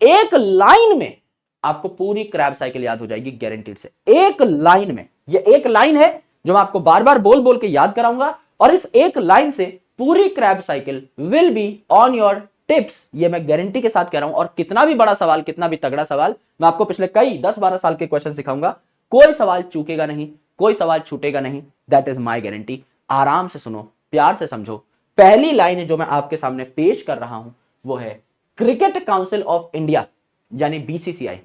एक लाइन में आपको पूरी क्रैब साइकिल याद हो जाएगी गारंटीड से, एक लाइन में। ये एक लाइन है जो मैं आपको बार बार बोल बोल के याद कराऊंगा, और इस एक लाइन से पूरी Krebs cycle will be on your tips, ये मैं गारंटी के साथ कह रहा हूं। और कितना भी बड़ा सवाल, कितना भी तगड़ा सवाल, मैं आपको पिछले कई 10-12 साल के क्वेश्चन दिखाऊंगा, कोई सवाल चूकेगा नहीं, कोई सवाल छूटेगा नहीं, दैट इज माई गारंटी। आराम से सुनो, प्यार से समझो। पहली लाइन जो मैं आपके सामने पेश कर रहा हूं वो है क्रिकेट काउंसिल ऑफ इंडिया, यानी BCCI.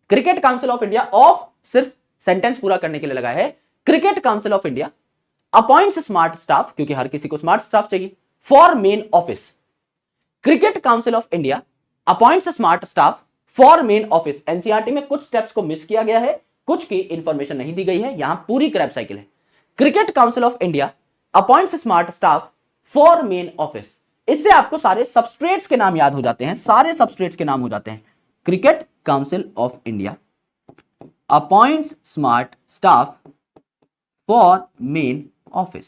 Cricket council of India of सिर्फ सेंटेंस पूरा करने के लिए लगा है, cricket council of India appoints smart staff, क्योंकि हर किसी को स्मार्ट स्टाफ चाहिए, for main office. Cricket council of India appoints smart staff for main office. NCERT में कुछ स्टेप्स को मिस किया गया है, कुछ की इंफॉर्मेशन नहीं दी गई है, यहां पूरी क्रैब साइकिल है। Cricket council of India appoints smart staff for main office. इससे आपको सारे सबस्ट्रेट्स के नाम याद हो जाते हैं, सारे सबस्ट्रेट्स के नाम हो जाते हैं। Cricket council of India appoints smart staff for main office.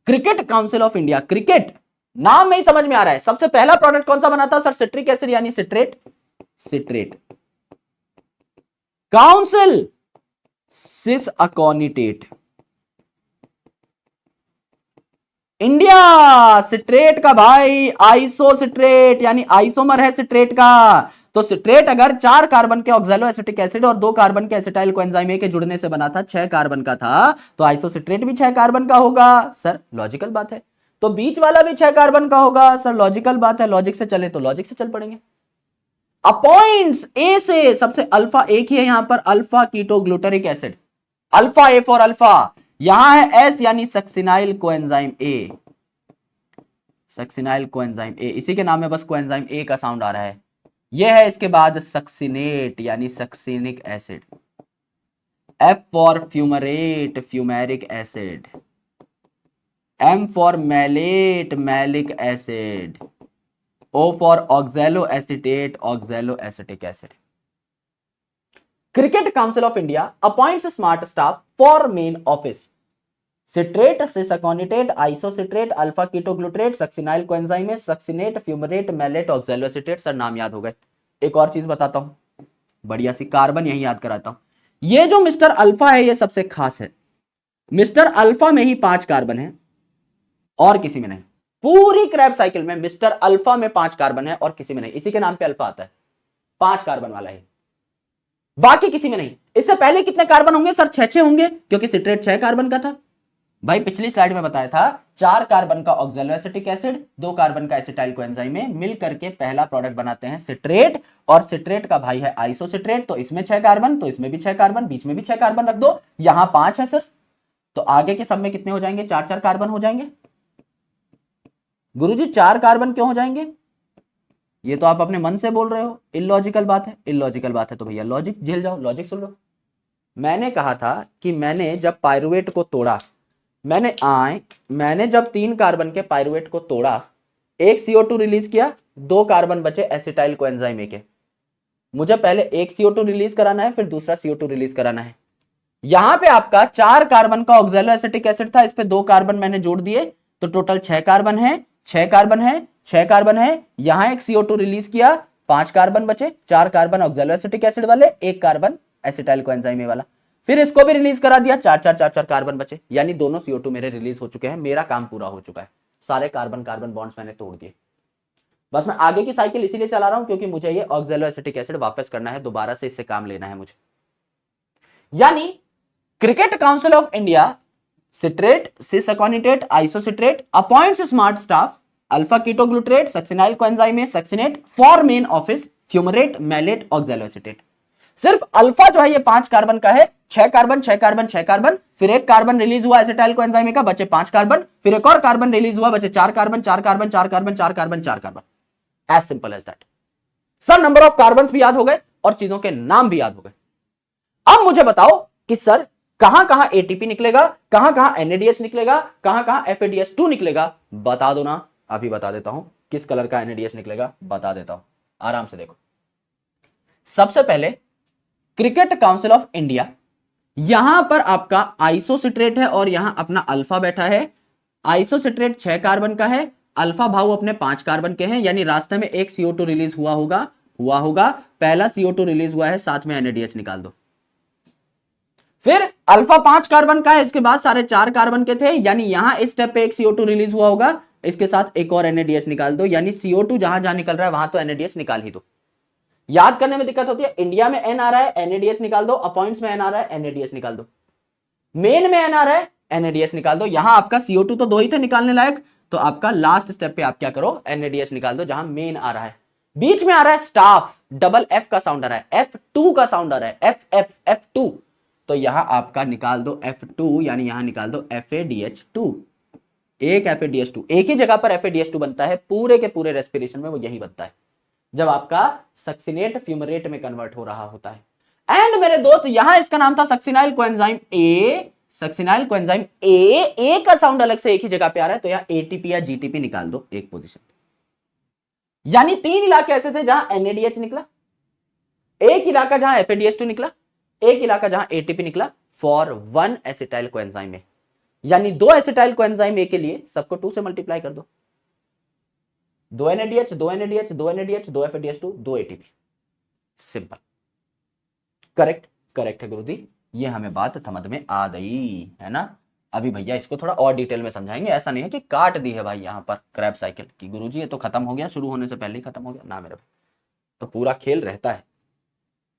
Cricket council of India, cricket नाम में ही समझ में आ रहा है। सबसे पहला प्रोडक्ट कौन सा बना था सर? सिट्रिक एसिड यानी सिट्रेट, सिट्रेट। काउंसिल सिस अकोनिटेट। इंडिया सिट्रेट का भाई आइसो सिट्रेट, यानी आइसोमर है सिट्रेट का। तो सिट्रेट अगर 4 कार्बन के ऑक्सैलो एसिटिक एसिड और 2 कार्बन के एसिटाइल कोएंजाइम ए के जुड़ने से बना था, 6 कार्बन का था, तो आइसोसिट्रेट भी 6 कार्बन का होगा सर, लॉजिकल बात है। तो बीच वाला भी 6 कार्बन का होगा सर, लॉजिकल बात है। लॉजिक से चले तो लॉजिक से चल पड़ेंगे। अपॉइंट्स ए से सबसे अल्फा एक ही है यहां पर, alpha keto glutaric acid, alpha A for alpha. यहां है एस यानी succinyl coenzyme A, succinyl coenzyme A, इसी के नाम में बस कोएंजाइम ए का साउंड आ रहा है। यह है इसके बाद सक्सिनेट यानी succinic acid, F for fumarate fumaric acid, M for malate malic acid, O for oxalo acetate oxalo acetic acid. Cricket council of India appoints smart staff for main office. Citrate, cisaconitate, isocitrate, alpha ketoglutarate, succinyl coenzyme, succinate, fumarate, malate, oxalo acetate. Sir नाम याद हो गए। एक और चीज बताता हूं, बढ़िया सी कार्बन यही याद कराता हूं। ये जो मिस्टर अल्फा है ये सबसे खास है। मिस्टर अल्फा में ही 5 कार्बन है और किसी में नहीं। पूरी क्रैब साइकिल में मिस्टर अल्फा में 5 कार्बन है और किसी में नहीं। इसी के नाम पे अल्फा आता है, 5 कार्बन वाला है, बाकी किसी में नहीं। इससे पहले कितने कार्बन होंगे सर? 6 होंगे, क्योंकि सिट्रेट 6 कार्बन का था। भाई पिछली स्लाइड में बताया था 4 कार्बन का ऑक्सैलो एसिटिक एसिड, 2 कार्बन का एसिटाइल कोएंजाइम में मिल करके पहला प्रोडक्ट बनाते हैं सिट्रेट, और सिट्रेट का भाई है आइसोसिट्रेट। तो इसमें 6 कार्बन, तो इसमें भी 6 कार्बन, बीच में भी 6 कार्बन रख दो, यहां 5 है सिर्फ, तो आगे के सब में कितने हो जाएंगे? 4-4 कार्बन हो जाएंगे। गुरुजी 4 कार्बन क्यों हो जाएंगे? ये तो आप अपने मन से बोल रहे हो, इलॉजिकल बात है। इलॉजिकल बात है तो भैया लॉजिक झेल जाओ, लॉजिक सुन लो। मैंने कहा था कि मैंने जब पाइरुवेट को तोड़ा, मैंने जब 3 कार्बन के पाइरुवेट को तोड़ा, एक CO2 रिलीज किया, 2 कार्बन बचे एसिटाइल कोएंजाइम ए के। मुझे पहले एक CO2 रिलीज कराना है, फिर दूसरा CO2 रिलीज कराना है। यहां पे आपका 4 कार्बन का ऑक्सैलो एसिटिक एसिड था, इस पे 2 कार्बन मैंने जोड़ दिए, तो टोटल 6 कार्बन है, 6 कार्बन है, 6 कार्बन है। यहां एक CO2 रिलीज किया, 5 कार्बन बचे, 4 कार्बन ऑक्सैलो एसिटिक एसिड वाले, 1 कार्बन एसिटाइल कोएंजाइम ए वाला। फिर इसको भी रिलीज करा दिया, 4 कार्बन बचे, यानी दोनों CO2 मेरे रिलीज हो चुके हैं। मेरा काम पूरा हो चुका है, सारे कार्बन कार्बन बॉन्ड्स मैंने तोड़ दिए। बस मैं आगे की साइकिल इसीलिए चला रहा हूं क्योंकि मुझे ये ऑक्सैलो एसिटिक एसिड वापस करना है, दोबारा से इससे काम लेना है मुझे। यानी cricket council of India citrate, cisaconitate, isocitrate appoints smart staff, alpha ketoglutarate, succinyl coenzyme, succinate for main office, fumarate, malate, oxalo acetate. सिर्फ अल्फा जो है ये 5 कार्बन का है, 6 कार्बन 6 कार्बन 6 कार्बन, फिर 1 कार्बन रिलीज हुआ एसिटाइल कोएंजाइम का, बचे 5 कार्बन, फिर एक और कार्बन रिलीज हुआ, बचे 4 carbon 4 carbon 4 carbon 4 carbon 4 carbon. As simple as that. Sir number of carbon भी याद हो गए और चीजों के नाम भी याद हो गए। अब मुझे बताओ कि सर कहां कहां ATP निकलेगा, कहां कहां NADH निकलेगा, कहां कहां FADH2 निकलेगा? बता दो ना, अभी बता देता हूं। किस कलर का NADH निकलेगा बता देता हूं, आराम से देखो। सबसे पहले क्रिकेट काउंसिल ऑफ इंडिया, यहां पर आपका आइसोसिट्रेट है और यहां अपना अल्फा बैठा है। आइसोसिट्रेट 6 कार्बन का है, अल्फा भाव अपने 5 कार्बन के हैं, यानी रास्ते में एक CO2 रिलीज हुआ होगा। पहला CO2 रिलीज हुआ है, साथ में NADH निकाल दो। फिर अल्फा 5 कार्बन का है, इसके बाद सारे 4 कार्बन के थे, यानी यहां इस स्टेप पे एक CO2 रिलीज हुआ होगा, इसके साथ एक और NADH निकाल दो, यानी CO2 जहां जहां निकल रहा है वहां तो NADH निकाल ही दो। याद करने में दिक्कत होती है, इंडिया में N आ रहा है NADH निकाल दो, अपॉइंट्स में N आ रहा है NADH निकाल दो, मेन में N आ रहा है NADH निकाल दो। यहां आपका CO2 तो 2 ही थे निकालने लायक, तो आपका लास्ट स्टेप पे आप क्या करो, NADH निकाल दो जहां मेन आ रहा है। बीच में आ रहा है स्टाफ, डबल F का साउंड आ रहा है, F2 का साउंड आ रहा है, F2, तो यहां आपका निकाल दो F2, यानी यहां निकाल दो FADH2। एक FADH2, एक ही जगह पर FADH2 बनता है, पूरे के पूरे रेस्पिरेशन में वो यही बनता है जब आपका सक्सिनेट फ्यूमरेट में कन्वर्ट हो रहा होता है। एंड मेरे दोस्त यहां इसका नाम था succinyl coenzyme A, succinyl coenzyme ए का साउंड अलग से एक ही जगह पे आ रहा है, तो यहां ATP या GTP निकाल दो एक पोजीशन पे। यानी 3 इलाके ऐसे थे जहां NADH निकला, एक इलाका जहां FADH2 निकला, एक इलाका जहां ATP निकला, फॉर 1 एसिटाइल कोएंजाइम ए। यानी 2 एसिटाइल कोएंजाइम ए के लिए सबको 2 से मल्टीप्लाई कर दो, 2 NADH, 2 NADH, 2 NADH, 2 FADH2, 2 ATP। Simple, correct है गुरुजी, ये हमें बात समझ में आ गई है ना। अभी भैया इसको थोड़ा और डिटेल में समझाएंगे, ऐसा नहीं है कि काट दी है भाई यहां पर क्रैब साइकिल की गुरुजी ये तो खत्म हो गया, शुरू होने से पहले ही खत्म हो गया ना मेरे भाई, तो पूरा खेल रहता है।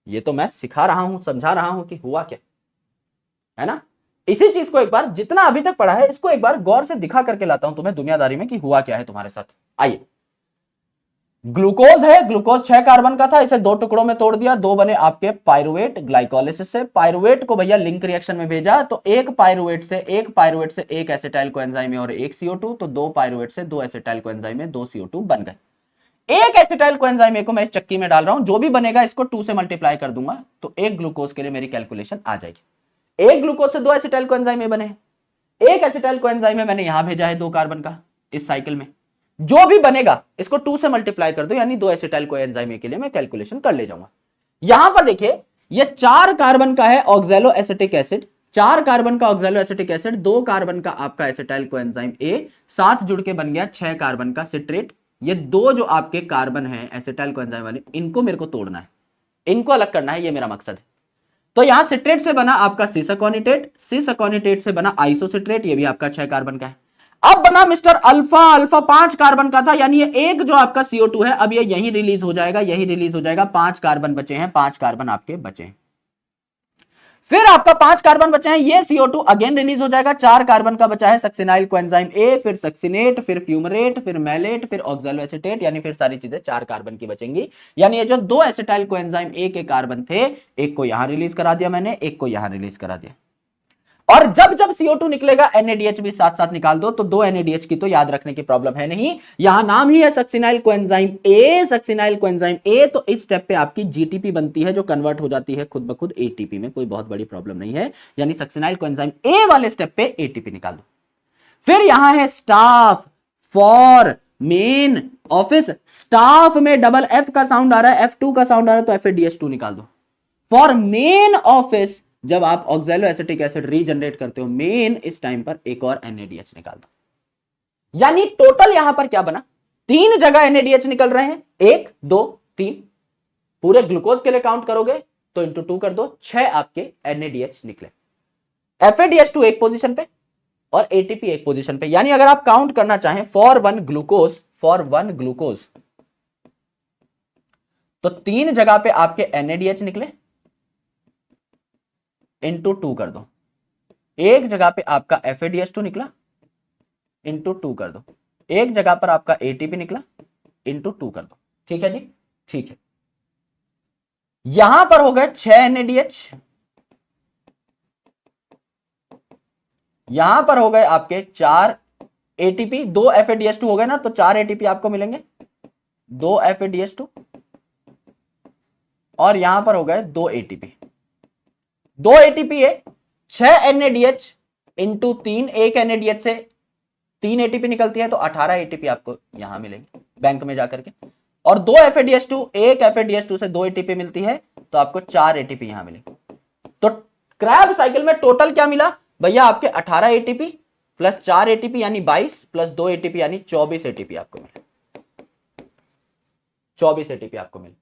ये तो मैं सिखा रहा हूं, समझा रहा हूं कि हुआ क्या है ना। इसी चीज को एक बार जितना अभी तक पढ़ा है इसको एक बार गौर से दिखा करके लाता हूं तुम्हें दुनियादारी में कि हुआ क्या है तुम्हारे साथ। आइए, ग्लूकोज है, ग्लूकोज 6 कार्बन का था, इसे 2 टुकड़ों में तोड़ दिया, 2 बने आपके पायरुवेट ग्लाइकोलिसिस से। पायरुवेट को भैया लिंक रिएक्शन में भेजा, तो एक पायरुवेट से एक एसिटाइल कोएंजाइम और एक CO2, तो 2 पायरुवेट से 2 एसिटाइल कोएंजाइम में 2 CO2 बन गए। एक एसिटाइल कोएंजाइम को मैं इस चक्की में डाल रहा हूं, जो भी बनेगा इसको 2 से मल्टीप्लाई कर दूंगा, तो एक ग्लूकोज के लिए मेरी कैलकुलेशन आ जाएगी। एक ग्लूकोज से 2 एसिटाइल कोएंजाइम बने, एक एसिटाइल कोएंजाइम में मैंने यहां भेजा है 2 कार्बन का, इस साइकिल में जो भी बनेगा इसको 2 से मल्टीप्लाई कर दो, यानी 2 एसिटाइल कोएंजाइम के लिए मैं कैलकुलेशन कर ले जाऊंगा। यहां पर देखिए ये 4 कार्बन का है ऑक्सैलो एसिटिक एसिड, 4 कार्बन का ऑक्सैलो एसिटिक एसिड, 2 कार्बन का आपका एसिटाइल कोएंजाइम ए, साथ जुड़ के बन गया 6 कार्बन का सिट्रेट। ये 2 जो आपके कार्बन है एसिटाइल कोएंजाइम वाले, इनको मेरे को तोड़ना है, इनको अलग करना है, ये मेरा मकसद है। तो यहां सिट्रेट से बना आपका सिस अकोनिटेट, सिस अकोनिटेट से बना आइसोसिट्रेट, ये भी आपका 6 कार्बन का है। अब बना मिस्टर अल्फा, अल्फा 5 कार्बन का था, यानी ये एक जो आपका CO2 है अब ये यही रिलीज हो जाएगा, यही रिलीज हो जाएगा। 5 कार्बन बचे हैं, 5 कार्बन आपके बचे हैं। फिर आपका 5 कार्बन बचे हैं, ये CO2 अगेन रिलीज हो जाएगा। 4 कार्बन का बचा है सक्सिनाइल कोएंजाइम ए, फिर सक्सिनेट, फिर फ्यूमरेट, फिर मैलेट, फिर ऑक्सैलो एसिटेट, यानी फिर सारी चीजें 4 कार्बन की बचेंगी। यानी ये जो 2 एसिटाइल कोएंजाइम ए के कार्बन थे, एक को यहां रिलीज करा दिया मैंने, एक को यहां रिलीज करा दिया। और जब जब CO2 निकलेगा NADH भी साथ साथ निकाल दो, तो 2 NADH की तो याद रखने की प्रॉब्लम है नहीं, यहां नाम ही है succinyl coenzyme A, succinyl coenzyme ए, तो इस स्टेप पे आपकी GTP बनती है जो कन्वर्ट हो जाती है खुद ब खुद ATP में, कोई बहुत बड़ी प्रॉब्लम नहीं है। यानी सक्सिनाइल कोएंजाइम ए वाले स्टेप पे ATP निकाल दो। फिर यहां है staff, for, main, office. Staff में डबल F का साउंड आ रहा है, F2 का साउंड आ रहा है, तो FADH2 निकाल दो। फॉर मेन ऑफिस, जब आप ऑक्सैलो एसिटिक एसिड रीजनरेट करते हो मेन, इस टाइम पर एक और NADH निकाल दो। यानी टोटल यहां पर क्या बना, 3 जगह NADH निकल रहे हैं, 1 2 3, पूरे ग्लूकोज के लिए काउंट करोगे तो इंटू 2 कर दो, 6 आपके NADH निकले। FADH2 एक पोजीशन पे और ATP एक पोजीशन पे, यानी अगर आप काउंट करना चाहें फॉर वन ग्लूकोज, तो 3 जगह पे आपके NADH निकले, इंटू 2 कर दो। एक जगह पे आपका FADH2 निकला, इंटू 2 कर दो। एक जगह पर आपका ATP निकला, इंटू 2 कर दो। ठीक है जी, ठीक है। यहां पर हो गए 6 NADH, यहां पर हो गए आपके 4 ATP, 2 FADH2 हो गए ना, तो 4 ATP आपको मिलेंगे, 2 FADH2, और यहां पर हो गए 2 ATP। 2 ATP है, 6 NADH इंटू 3, एक NADH से 3 ATP निकलती है, तो 18 ATP आपको यहां मिलेंगे बैंक में जाकर के। और 2 FADH2, एक FADH2 से 2 ATP मिलती है, तो आपको 4 ATP यहां मिलेंगे। तो क्रैब साइकिल में टोटल क्या मिला भैया, आपके 18 ATP, प्लस 4 एटीपी यानी 22 प्लस 2 एटीपी यानी 24 एटीपी आपको मिले, 24 एटीपी आपको मिले।